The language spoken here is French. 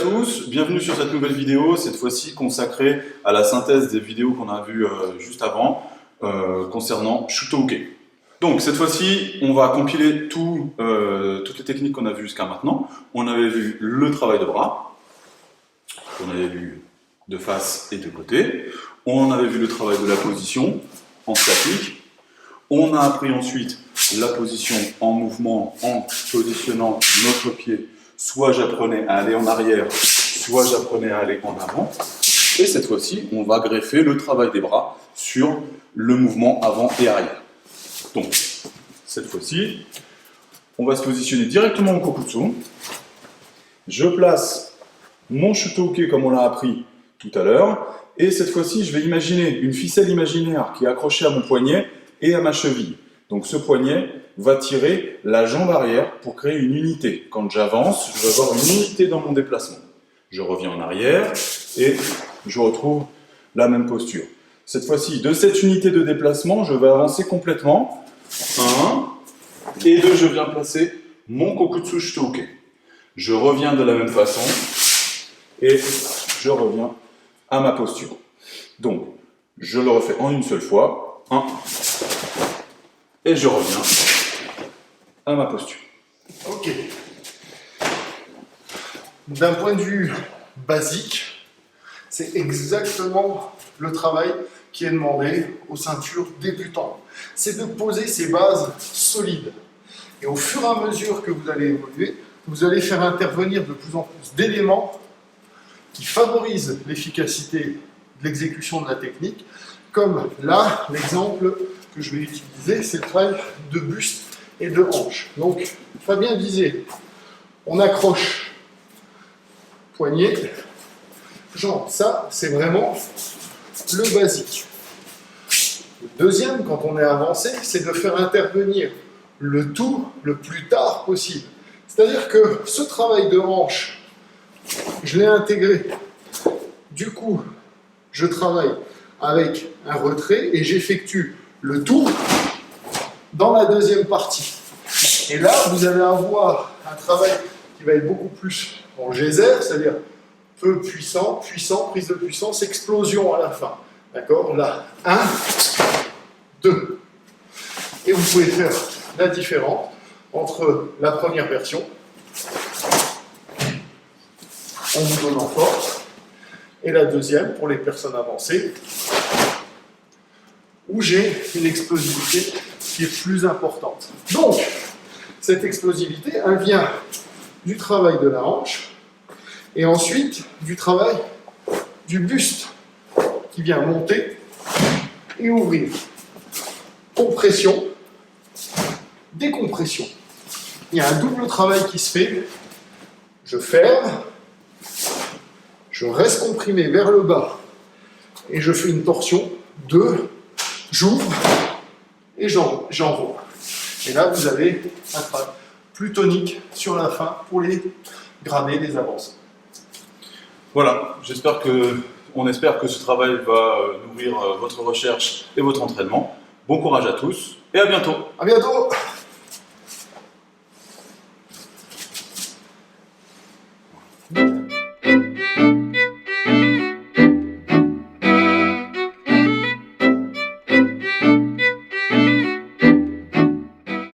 tous, bienvenue sur cette nouvelle vidéo, cette fois-ci consacrée à la synthèse des vidéos qu'on a vues juste avant concernant Shuto-uke. Donc cette fois-ci, on va compiler toutes les techniques qu'on a vues jusqu'à maintenant. On avait vu le travail de bras, on avait vu de face et de côté, on avait vu le travail de la position en statique, on a appris ensuite la position en mouvement en positionnant notre pied. Soit j'apprenais à aller en arrière, soit j'apprenais à aller en avant. Et cette fois-ci, on va greffer le travail des bras sur le mouvement avant et arrière. Donc, cette fois-ci, on va se positionner directement au kokutsu. Je place mon Shuto-uke comme on l'a appris tout à l'heure. Et cette fois-ci, je vais imaginer une ficelle imaginaire qui est accrochée à mon poignet et à ma cheville. Donc ce poignet va tirer la jambe arrière pour créer une unité. Quand j'avance, je vais avoir une unité dans mon déplacement. Je reviens en arrière et je retrouve la même posture. Cette fois-ci, de cette unité de déplacement, je vais avancer complètement. 1 et 2, je viens placer mon kokutsu Shuto-uke. Je reviens de la même façon et je reviens à ma posture. Donc, je le refais en une seule fois. 1 et je reviens à ma posture. Ok. D'un point de vue basique, c'est exactement le travail qui est demandé aux ceintures débutantes. C'est de poser ces bases solides. Et au fur et à mesure que vous allez évoluer, vous allez faire intervenir de plus en plus d'éléments qui favorisent l'efficacité de l'exécution de la technique, comme là, l'exemple que je vais utiliser, c'est le travail de buste et de hanche. Donc, Fabien disait, on accroche poignet, jambe. Ça, c'est vraiment le basique. Le deuxième, quand on est avancé, c'est de faire intervenir le tout le plus tard possible. C'est-à-dire que ce travail de hanche, je l'ai intégré. Du coup, je travaille avec un retrait et j'effectue le tour dans la deuxième partie. Et là, vous allez avoir un travail qui va être beaucoup plus en geyser, c'est-à-dire peu puissant, puissant, prise de puissance, explosion à la fin. D'accord? Là, 1, 2. Et vous pouvez faire la différence entre la première version, en vous donnant force, et la deuxième, pour les personnes avancées, où j'ai une explosivité qui est plus importante. Donc, cette explosivité, elle vient du travail de la hanche, et ensuite du travail du buste, qui vient monter et ouvrir. Compression, décompression. Il y a un double travail qui se fait. Je ferme, je reste comprimé vers le bas, et je fais une torsion de j'ouvre et j'enroule. Et là, vous avez un travail plus tonique sur la fin pour les gradés des avancées. Voilà, on espère que ce travail va nourrir votre recherche et votre entraînement. Bon courage à tous et à bientôt. À bientôt.